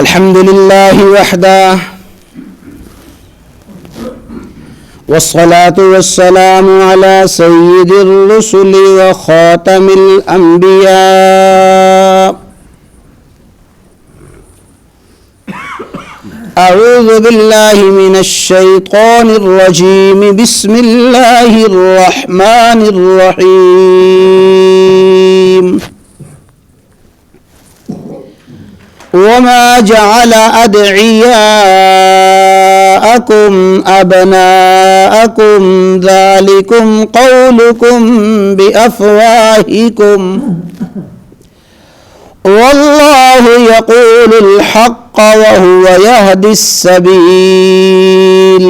الحمد لله وحده والصلاة والسلام على سيد الرسل وخاتم الأنبياء. أعوذ بالله من الشيطان الرجيم. بسم الله الرحمن الرحيم. وما جعل أدعياءكم أبناءكم ذلكم قولكم بأفواهكم والله يقول الحق وهو يهدي السبيل.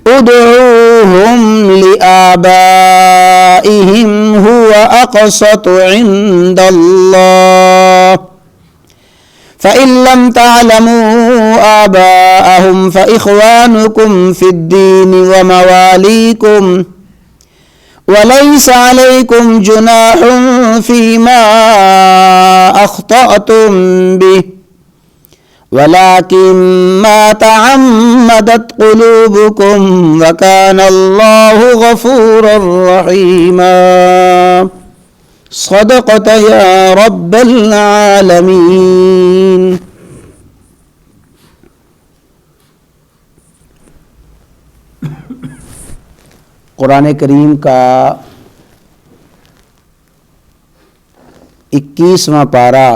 ادعوهم لآبائهم هو أقسط عند الله فإن لم تعلموا آباءهم فإخوانكم في الدين ومواليكم وليس عليكم جناح فيما أخطأتم به ولكن ما تعمدت قلوبكم وكان الله غفورا رحيما. صدقت يا رب العالمين. قرآن کریم کا 21واں پارہ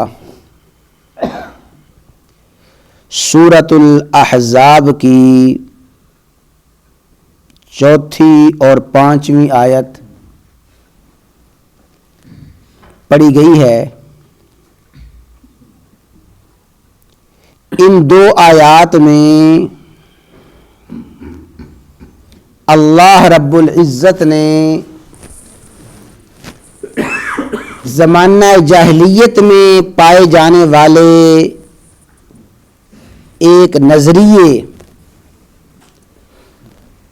سورۃ الاحزاب کی 4 اور 5 آیت پڑھی گئی ہے. ان 2 آیات میں اللہ رب العزت نے زمانہ جاہلیت میں پائے جانے والے ایک نظریے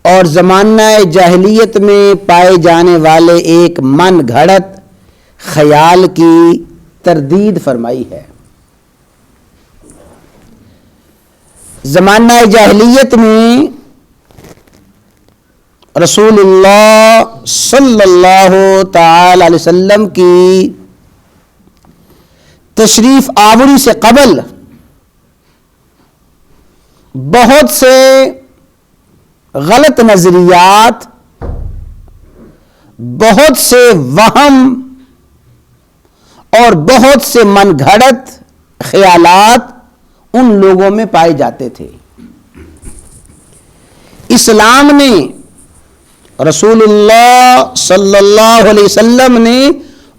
اور زمانہ جاہلیت میں پائے جانے والے ایک من گھڑت خیال کی تردید فرمائی ہے. زمانہ جاہلیت میں رسول اللہ صلی اللہ تعالی علیہ وسلم کی تشریف آوری سے قبل بہت سے غلط نظریات، بہت سے وہم اور بہت سے من گھڑت خیالات ان لوگوں میں پائے جاتے تھے. اسلام نے، رسول اللہ صلی اللہ علیہ وسلم نے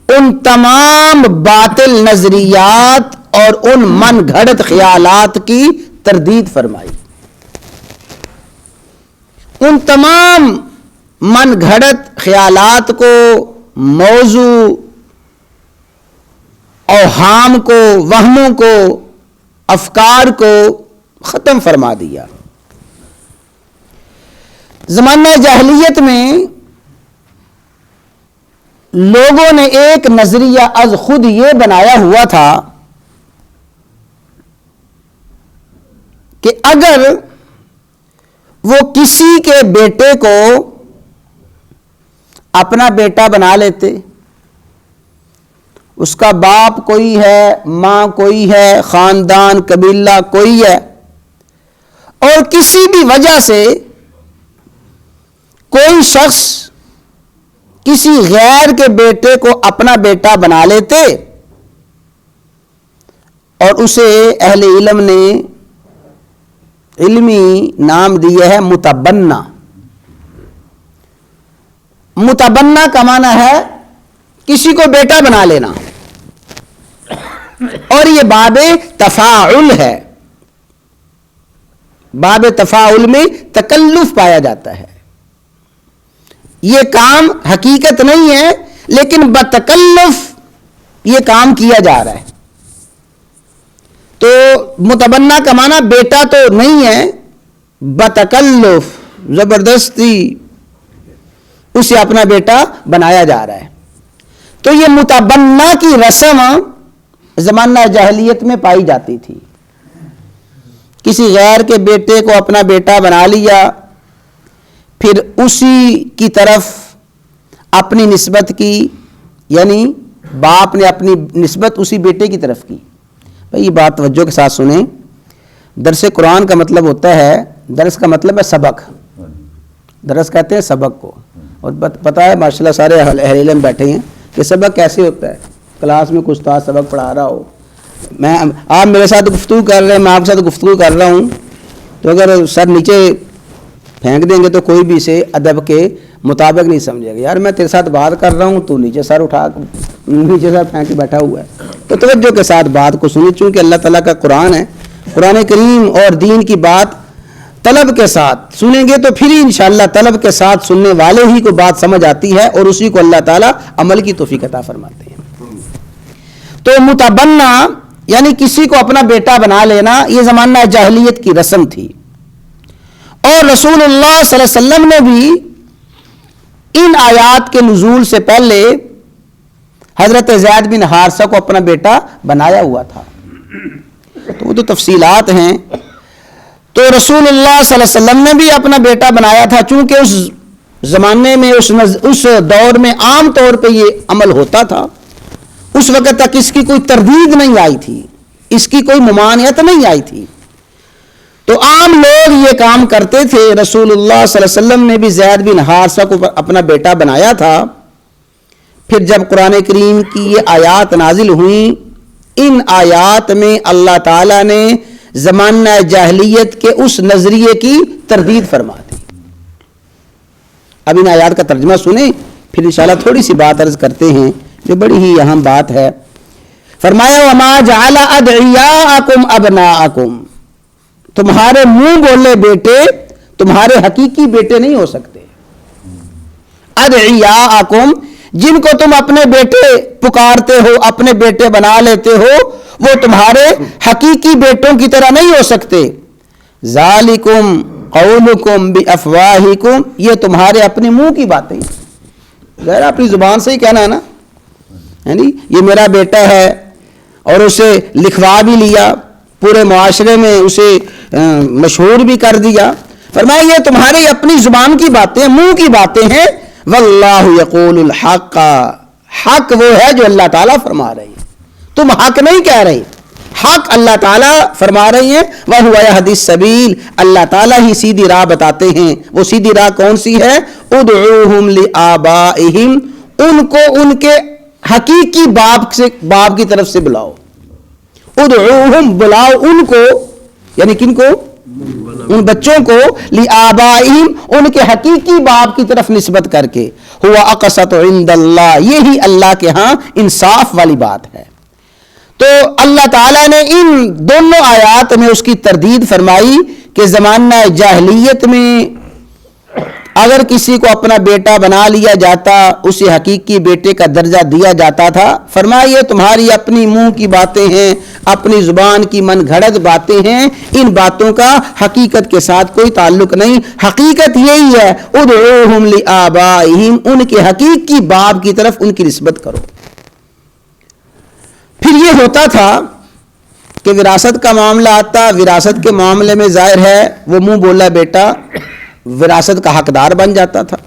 ان تمام باطل نظریات اور ان من گھڑت خیالات کی تردید فرمائی. ان تمام من گھڑت خیالات کو، موضوع، اوہام کو، وہموں کو، افکار کو ختم فرما دیا. زمانہ جاہلیت میں لوگوں نے ایک نظریہ از خود یہ بنایا ہوا تھا کہ اگر وہ کسی کے بیٹے کو اپنا بیٹا بنا لیتے، اس کا باپ کوئی ہے، ماں کوئی ہے، خاندان قبیلہ کوئی ہے، اور کسی بھی وجہ سے کوئی شخص کسی غیر کے بیٹے کو اپنا بیٹا بنا لیتے اور اسے اہل علم نے علمی نام دیا ہے متبنہ. متبنہ کا معنی ہے کسی کو بیٹا بنا لینا، اور یہ باب تفاعل ہے. باب تفاعل میں تکلف پایا جاتا ہے. یہ کام حقیقت نہیں ہے لیکن بتکلف یہ کام کیا جا رہا ہے. تو متبنہ کا معنی بیٹا تو نہیں ہے، بتکلف زبردستی اسے اپنا بیٹا بنایا جا رہا ہے. تو یہ متبنہ کی رسم زمانہ جاہلیت میں پائی جاتی تھی. کسی غیر کے بیٹے کو اپنا بیٹا بنا لیا، پھر اسی کی طرف اپنی نسبت کی، یعنی باپ نے اپنی نسبت اسی بیٹے کی طرف کی. بھئی یہ بات توجہ کے ساتھ سنیں. درس قرآن کا مطلب ہوتا ہے، درس کا مطلب ہے سبق. درس کہتے ہیں سبق کو، اور پتہ ہے ماشاءاللہ سارے اہل علم بیٹھے ہیں کہ سبق کیسے ہوتا ہے. کلاس میں کوئی استاد سبق پڑھا رہا ہو، آپ میرے ساتھ گفتگو کر رہے ہیں، میں آپ کے ساتھ گفتگو کر رہا ہوں، تو اگر سر نیچے پھینک دیں گے تو کوئی بھی اسے ادب کے مطابق نہیں سمجھے گا. یار میں تیرے ساتھ بات کر رہا ہوں، تو نیچے سر پھینک کے بیٹھا ہوا ہے. تو توجہ کے ساتھ بات کو سنیں، چونکہ اللہ تعالیٰ کا قرآن ہے. قرآن کریم اور دین کی بات طلب کے ساتھ سنیں گے تو پھر انشاءاللہ طلب کے ساتھ سننے والے ہی کو بات سمجھ آتی ہے، اور اسی کو اللہ تعالیٰ عمل کی توفیق عطا فرماتے ہیں. تو متبنہ یعنی کسی کو اپنا بیٹا بنا لینا، یہ زمانہ جاہلیت کی رسم تھی. اور رسول اللہ صلی اللہ علیہ وسلم نے بھی ان آیات کے نزول سے پہلے حضرت زید بن حارثہ کو اپنا بیٹا بنایا ہوا تھا. تو وہ تو تفصیلات ہیں. تو رسول اللہ صلی اللہ علیہ وسلم نے بھی اپنا بیٹا بنایا تھا، چونکہ اس زمانے میں اس دور میں عام طور پہ یہ عمل ہوتا تھا. اس وقت تک اس کی کوئی تردید نہیں آئی تھی، اس کی کوئی ممانعت نہیں آئی تھی. تو عام لوگ یہ کام کرتے تھے. رسول اللہ صلی اللہ علیہ وسلم نے بھی زید بن حارثہ کو اپنا بیٹا بنایا تھا. پھر جب قرآن کریم کی یہ آیات نازل ہوئیں، ان آیات میں اللہ تعالیٰ نے زمانہ جاہلیت کے اس نظریے کی تردید فرما دی. اب ان آیات کا ترجمہ سنیں، پھر انشاءاللہ تھوڑی سی بات عرض کرتے ہیں جو بڑی ہی اہم بات ہے. فرمایا وَمَا جَعَلَ أَدْعِيَاءَكُمْ أَبْنَاءَكُمْ، تمہارے منہ بولے بیٹے تمہارے حقیقی بیٹے نہیں ہو سکتے. ادعیاءکم، جن کو تم اپنے بیٹے پکارتے ہو، اپنے بیٹے بنا لیتے ہو، وہ تمہارے حقیقی بیٹوں کی طرح نہیں ہو سکتے. ذالکم قولکم بافواہکم، یہ تمہارے اپنے منہ کی باتیں، ظاہر اپنی زبان سے ہی کہنا ہے نا، یعنی یہ میرا بیٹا ہے، اور اسے لکھوا بھی لیا، پورے معاشرے میں اسے مشہور بھی کر دیا. فرمایا یہ تمہاری اپنی زبان کی باتیں، منہ کی باتیں ہیں. واللہ یقول الحق، حق وہ ہے جو اللہ تعالیٰ فرما رہے ہیں. تم حق نہیں کہہ رہے، حق اللہ تعالیٰ فرما رہے ہیں. وَهُوَ يَهْدِي السَّبِيلَ، اللہ تعالیٰ ہی سیدھی راہ بتاتے ہیں. وہ سیدھی راہ کون سی ہے؟ ادعوہم لآبائہم، ان کو ان کے حقیقی باپ کی طرف سے بلاؤ. ادعوہم، بلاؤ ان کو، یعنی کن کو؟ ان بچوں کو، لآبائہم، ان کے حقیقی باپ کی طرف نسبت کر کے. ہوا اقسط عند اللہ، یہی اللہ کے ہاں انصاف والی بات ہے. تو اللہ تعالیٰ نے ان دونوں آیات میں اس کی تردید فرمائی کہ زمانہ جاہلیت میں اگر کسی کو اپنا بیٹا بنا لیا جاتا، اسے حقیقی بیٹے کا درجہ دیا جاتا تھا. فرمایا یہ تمہاری اپنی منہ کی باتیں ہیں، اپنی زبان کی من گھڑت باتیں ہیں، ان باتوں کا حقیقت کے ساتھ کوئی تعلق نہیں. حقیقت یہی ہے ادعوہم لآبائہم، ان کے حقیقی باپ کی طرف ان کی نسبت کرو. پھر یہ ہوتا تھا کہ وراثت کا معاملہ آتا، وراثت کے معاملے میں ظاہر ہے وہ منہ بولا بیٹا وراثت کا حقدار بن جاتا تھا.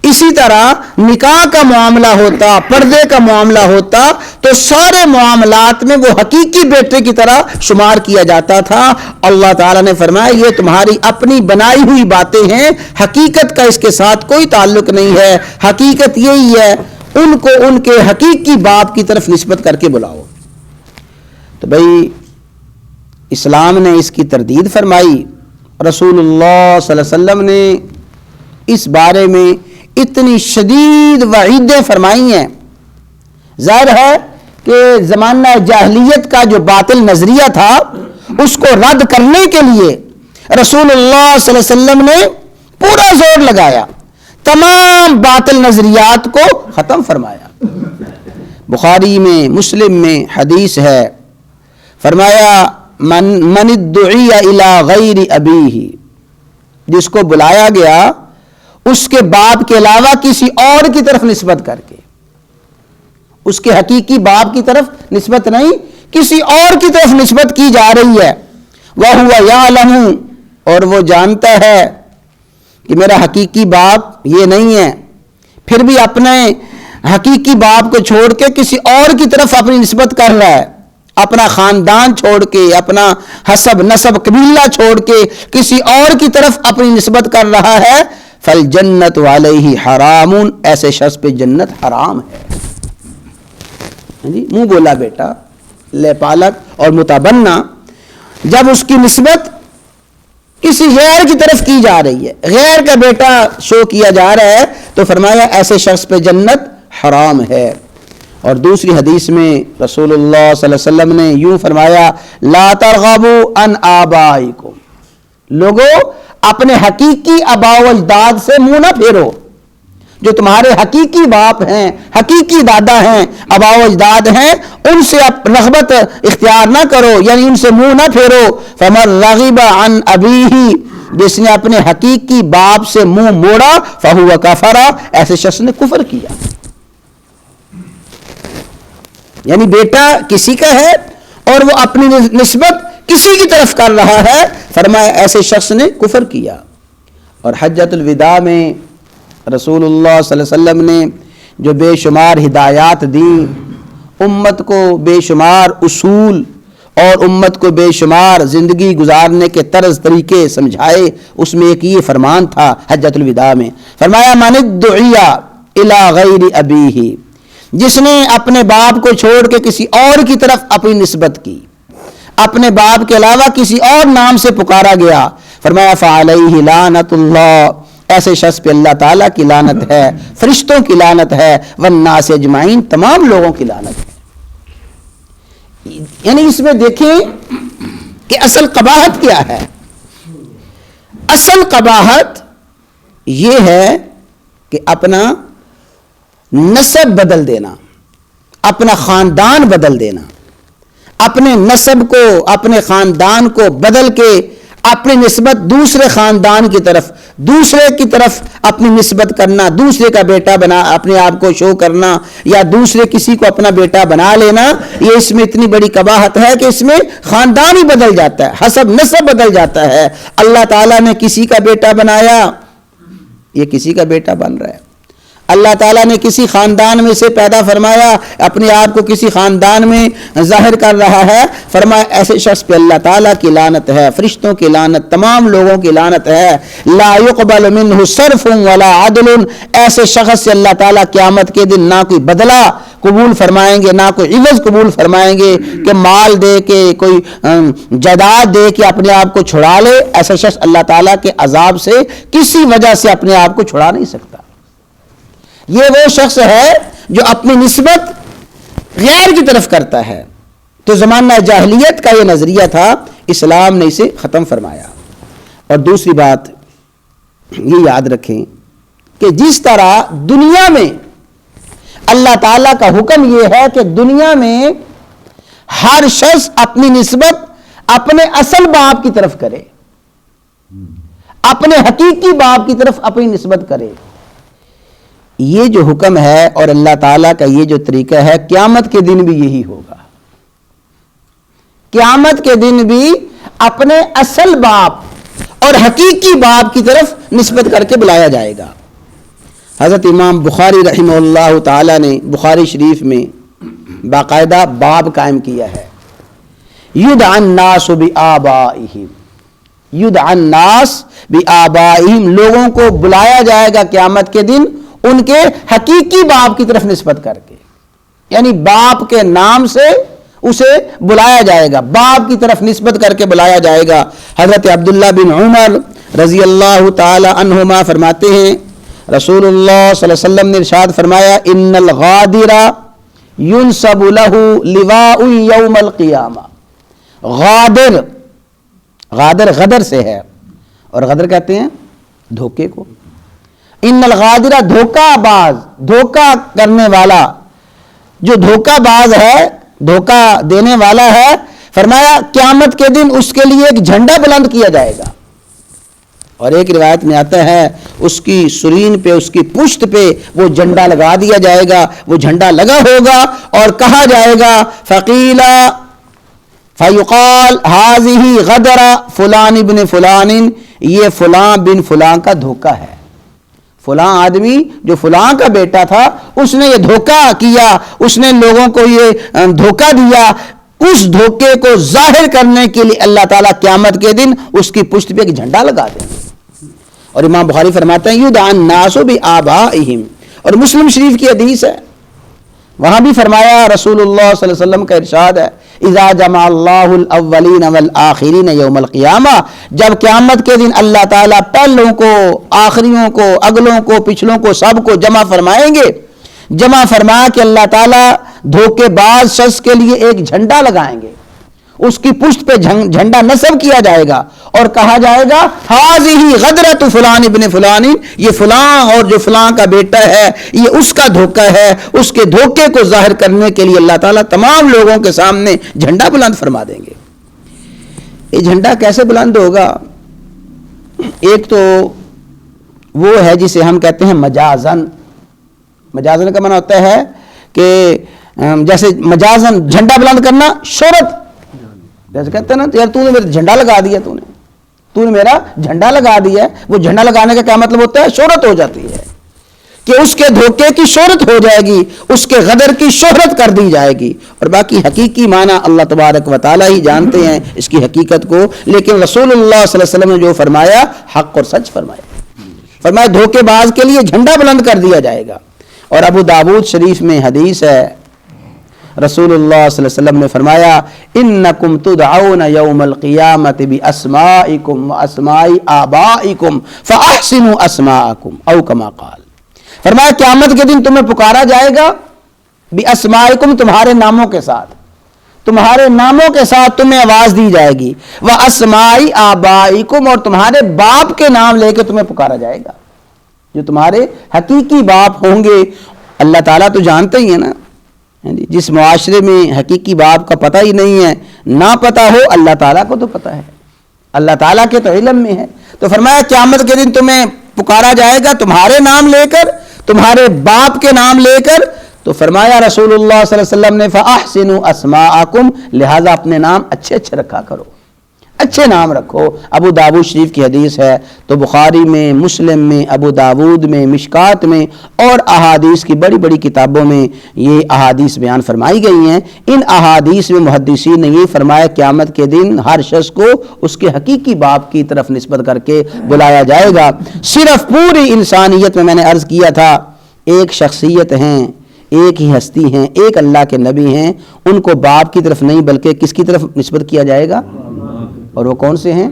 اسی طرح نکاح کا معاملہ ہوتا، پردے کا معاملہ ہوتا، تو سارے معاملات میں وہ حقیقی بیٹے کی طرح شمار کیا جاتا تھا. اللہ تعالیٰ نے فرمایا یہ تمہاری اپنی بنائی ہوئی باتیں ہیں، حقیقت کا اس کے ساتھ کوئی تعلق نہیں ہے. حقیقت یہی ہے ان کو ان کے حقیقی باپ کی طرف نسبت کر کے بلاؤ. تو بھائی اسلام نے اس کی تردید فرمائی. رسول اللہ صلی اللہ علیہ وسلم نے اس بارے میں اتنی شدید وعیدیں فرمائی ہیں. ظاہر ہے کہ زمانہ جاہلیت کا جو باطل نظریہ تھا اس کو رد کرنے کے لیے رسول اللہ صلی اللہ علیہ وسلم نے پورا زور لگایا، تمام باطل نظریات کو ختم فرمایا. بخاری میں، مسلم میں حدیث ہے، فرمایا من ادعی الی غیر ابیہ، جس کو بلایا گیا اس کے باپ کے علاوہ کسی اور کی طرف نسبت کر کے، اس کے حقیقی باپ کی طرف نسبت نہیں، کسی اور کی طرف نسبت کی جا رہی ہے، وَهُوَ يَعْلَمُ، اور وہ جانتا ہے کہ میرا حقیقی باپ یہ نہیں ہے، پھر بھی اپنے حقیقی باپ کو چھوڑ کے کسی اور کی طرف اپنی نسبت کر رہا ہے، اپنا خاندان چھوڑ کے، اپنا حسب نسب قبیلہ چھوڑ کے کسی اور کی طرف اپنی نسبت کر رہا ہے، فَالْجَنَّةُ عَلَيْهِ حَرَامٌ، ایسے شخص پہ جنت حرام ہے۔ منہ بولا بیٹا، لے پالک اور متبنہ، جب اس کی نسبت کسی غیر کی طرف کی جا رہی ہے، غیر کا بیٹا شو کیا جا رہا ہے، تو فرمایا ایسے شخص پہ جنت حرام ہے۔ اور دوسری حدیث میں رسول اللہ صلی اللہ علیہ وسلم نے یوں فرمایا، لا ترغبوا عن آبائکم، لوگوں اپنے حقیقی آباء و اجداد سے منہ نہ پھیرو، جو تمہارے حقیقی باپ ہیں، حقیقی دادا ہیں، آباء و اجداد ہیں، ان سے رغبت اختیار نہ کرو، یعنی ان سے منہ نہ پھیرو۔ فمن رغب عن ابیہ، جس نے اپنے حقیقی باپ سے منہ موڑا، فہو کفر، ایسے شخص نے کفر کیا۔ یعنی بیٹا کسی کا ہے اور وہ اپنی نسبت کسی کی طرف کر رہا ہے، فرمایا ایسے شخص نے کفر کیا۔ اور حجۃ الوداع میں رسول اللہ صلی اللہ علیہ وسلم نے جو بے شمار ہدایات دی، امت کو بے شمار اصول اور امت کو بے شمار زندگی گزارنے کے طرز طریقے سمجھائے، اس میں ایک یہ فرمان تھا حجۃ الوداع میں، فرمایا من ادعی الی غیر ابیہ، جس نے اپنے باپ کو چھوڑ کے کسی اور کی طرف اپنی نسبت کی، اپنے باپ کے علاوہ کسی اور نام سے پکارا گیا، فرمایا فعلیہ لعنت اللہ، ایسے شخص پہ اللہ تعالیٰ کی لعنت ہے، فرشتوں کی لعنت ہے، والناس اجمعین، تمام لوگوں کی لعنت ہے۔ یعنی اس میں دیکھیں کہ اصل قباحت کیا ہے۔ اصل قباحت یہ ہے کہ اپنا نسب بدل دینا، اپنا خاندان بدل دینا، اپنے نسب کو، اپنے خاندان کو بدل کے اپنی نسبت دوسرے خاندان کی طرف، دوسرے کی طرف اپنی نسبت کرنا، دوسرے کا بیٹا بنا اپنے آپ کو شو کرنا، یا دوسرے کسی کو اپنا بیٹا بنا لینا، یہ اس میں اتنی بڑی قباحت ہے کہ اس میں خاندان ہی بدل جاتا ہے، حسب نسب بدل جاتا ہے۔ اللہ تعالیٰ نے کسی کا بیٹا بنایا، یہ کسی کا بیٹا بن رہا ہے۔ اللہ تعالیٰ نے کسی خاندان میں سے پیدا فرمایا، اپنے آپ کو کسی خاندان میں ظاہر کر رہا ہے، فرمایا ایسے شخص پہ اللہ تعالیٰ کی لعنت ہے، فرشتوں کی لعنت، تمام لوگوں کی لعنت ہے۔ لا يقبل منه صرف ولا عدل، ایسے شخص سے اللہ تعالیٰ قیامت کے دن نہ کوئی بدلہ قبول فرمائیں گے، نہ کوئی عوض قبول فرمائیں گے کہ مال دے کے، کوئی جائیداد دے کے اپنے آپ کو چھڑا لے۔ ایسا شخص اللہ تعالیٰ کے عذاب سے کسی وجہ سے اپنے آپ کو چھڑا نہیں سکتا۔ یہ وہ شخص ہے جو اپنی نسبت غیر کی طرف کرتا ہے۔ تو زمانہ جاہلیت کا یہ نظریہ تھا، اسلام نے اسے ختم فرمایا۔ اور دوسری بات یہ یاد رکھیں کہ جس طرح دنیا میں اللہ تعالیٰ کا حکم یہ ہے کہ دنیا میں ہر شخص اپنی نسبت اپنے اصل باپ کی طرف کرے، اپنے حقیقی باپ کی طرف اپنی نسبت کرے، یہ جو حکم ہے اور اللہ تعالیٰ کا یہ جو طریقہ ہے، قیامت کے دن بھی یہی ہوگا۔ قیامت کے دن بھی اپنے اصل باپ اور حقیقی باپ کی طرف نسبت کر کے بلایا جائے گا۔ حضرت امام بخاری رحمہ اللہ تعالیٰ نے بخاری شریف میں باقاعدہ باب قائم کیا ہے، یدعى الناس بآبائہم، یدعى الناس بآبائہم، لوگوں کو بلایا جائے گا قیامت کے دن ان کے حقیقی باپ کی طرف نسبت کر کے، یعنی باپ کے نام سے اسے بلایا جائے گا، باپ کی طرف نسبت کر کے بلایا جائے گا۔ حضرت عبداللہ بن عمر رضی اللہ تعالی عنہما فرماتے ہیں، رسول اللہ صلی اللہ علیہ وسلم نے ارشاد فرمایا، ان الغادر ينصب له لواء یوم القیامہ۔ غادر، غادر غدر سے ہے، اور غدر کہتے ہیں دھوکے کو۔ ان الغادرہ، دھوکہ باز، دھوکہ کرنے والا، جو دھوکہ باز ہے، دھوکہ دینے والا ہے، فرمایا قیامت کے دن اس کے لیے ایک جھنڈا بلند کیا جائے گا، اور ایک روایت میں آتا ہے اس کی سرین پہ، اس کی پشت پہ وہ جھنڈا لگا دیا جائے گا، وہ جھنڈا لگا ہوگا اور کہا جائے گا فقیلا فیقال ہاذہ غدر فلان ابن فلان، یہ فلاں بن فلاں کا دھوکہ ہے، فلاں آدمی جو فلاں کا بیٹا تھا اس نے یہ دھوکہ کیا، اس نے لوگوں کو یہ دھوکہ دیا۔ اس دھوکے کو ظاہر کرنے کے لیے اللہ تعالیٰ قیامت کے دن اس کی پشت پہ ایک جھنڈا لگا دیں گے۔ اور امام بخاری فرماتے ہیں یدعى الناس بآبائہم، اور مسلم شریف کی حدیث ہے، وہاں بھی فرمایا رسول اللہ صلی اللہ علیہ وسلم کا ارشاد ہے اذا جمع اللہ الاولین والآخرین یوم القیامہ، جب قیامت کے دن اللہ تعالیٰ پہلوں کو، آخریوں کو، اگلوں کو، پچھلوں کو، سب کو جمع فرمائیں گے، جمع فرما کے اللہ تعالیٰ دھوکے باز شخص کے لیے ایک جھنڈا لگائیں گے، اس کی پشت پہ جھنڈا نصب کیا جائے گا اور کہا جائے گا ہاذہ غدرۃ فلان ابن فلان، یہ فلاں اور جو فلاں کا بیٹا ہے یہ اس کا دھوکہ ہے، اس کے دھوکے کو ظاہر کرنے کے لیے اللہ تعالیٰ تمام لوگوں کے سامنے جھنڈا بلند فرما دیں گے۔ یہ جھنڈا کیسے بلند ہوگا؟ ایک تو وہ ہے جسے ہم کہتے ہیں مجازن، مجازن کا معنی ہوتا ہے کہ جیسے مجازن جھنڈا بلند کرنا، شہرت، جیسے کہتے ہیں نا یار تو نے میرا جھنڈا لگا دیا، تو نے میرا جھنڈا لگا دیا، وہ جھنڈا لگانے کا کیا مطلب ہوتا ہے؟ شہرت ہو جاتی ہے کہ اس کے دھوکے کی شہرت ہو جائے گی، اس کے غدر کی شہرت کر دی جائے گی۔ اور باقی حقیقی معنی اللہ تبارک و تعالیٰ ہی جانتے ہیں اس کی حقیقت کو، لیکن رسول اللہ صلی اللہ علیہ وسلم نے جو فرمایا حق اور سچ فرمایا، فرمایا دھوکے باز کے لیے جھنڈا بلند کر دیا جائے گا۔ اور ابو داود شریف میں حدیث ہے، رسول اللہ صلی اللہ علیہ وسلم نے فرمایا انکم تدعون یوم القیامت باسمائکم واسماء آبائکم فاحسنوا اسماءکم او کما قال، فرمایا قیامت کے دن تمہیں پکارا جائے گا باسمائکم، تمہارے ناموں کے ساتھ، تمہارے ناموں کے ساتھ تمہیں آواز دی جائے گی، واسماء آبائکم، اور تمہارے باپ کے نام لے کے تمہیں پکارا جائے گا، جو تمہارے حقیقی باپ ہوں گے۔ اللہ تعالیٰ تو جانتے ہی ہے نا، جس معاشرے میں حقیقی باپ کا پتہ ہی نہیں ہے، نہ پتہ ہو، اللہ تعالیٰ کو تو پتہ ہے، اللہ تعالیٰ کے تو علم میں ہے۔ تو فرمایا قیامت کے دن تمہیں پکارا جائے گا تمہارے نام لے کر، تمہارے باپ کے نام لے کر، تو فرمایا رسول اللہ صلی اللہ علیہ وسلم نے فَأَحْسِنُوا أَسْمَاءَكُمْ، لہذا اپنے نام اچھے اچھے رکھا کرو، اچھے نام رکھو۔ ابو داود شریف کی حدیث ہے، تو بخاری میں، مسلم میں، ابو داود میں، مشکات میں اور احادیث کی بڑی بڑی کتابوں میں یہ احادیث بیان فرمائی گئی ہیں۔ ان احادیث میں محدثین نے یہ فرمایا قیامت کے دن ہر شخص کو اس کے حقیقی باپ کی طرف نسبت کر کے بلایا جائے گا۔ صرف پوری انسانیت میں نے عرض کیا تھا ایک شخصیت ہیں، ایک ہی ہستی ہیں، ایک اللہ کے نبی ہیں، ان کو باپ کی طرف نہیں بلکہ کس کی طرف نسبت کیا جائے گا؟ اور وہ کون سے ہیں؟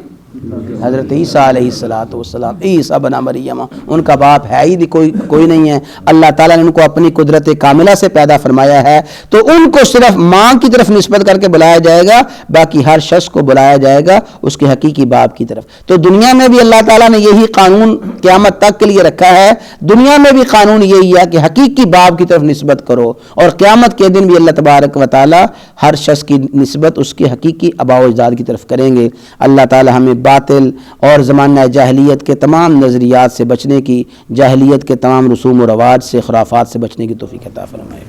حضرت عیسیٰ علیہ السلام، عیسیٰ بن مریم، ان کا باپ ہے ہی کوئی نہیں ہے، اللہ تعالیٰ نے ان کو اپنی قدرت کاملہ سے پیدا فرمایا ہے، تو ان کو صرف ماں کی طرف نسبت کر کے بلایا جائے گا، باقی ہر شخص کو بلایا جائے گا اس کے حقیقی باپ کی طرف۔ تو دنیا میں بھی اللہ تعالیٰ نے یہی قانون قیامت تک کے لیے رکھا ہے، دنیا میں بھی قانون یہی ہے کہ حقیقی باپ کی طرف نسبت کرو، اور قیامت کے دن بھی اللہ تبارک و تعالیٰ ہر شخص کی نسبت اس کے حقیقی آباء و اجداد کی طرف کریں گے۔ اللہ تعالیٰ ہمیں باطل اور زمانہ جاہلیت کے تمام نظریات سے بچنے کی، جاہلیت کے تمام رسوم و رواج سے، خرافات سے بچنے کی توفیق عطا فرمائے۔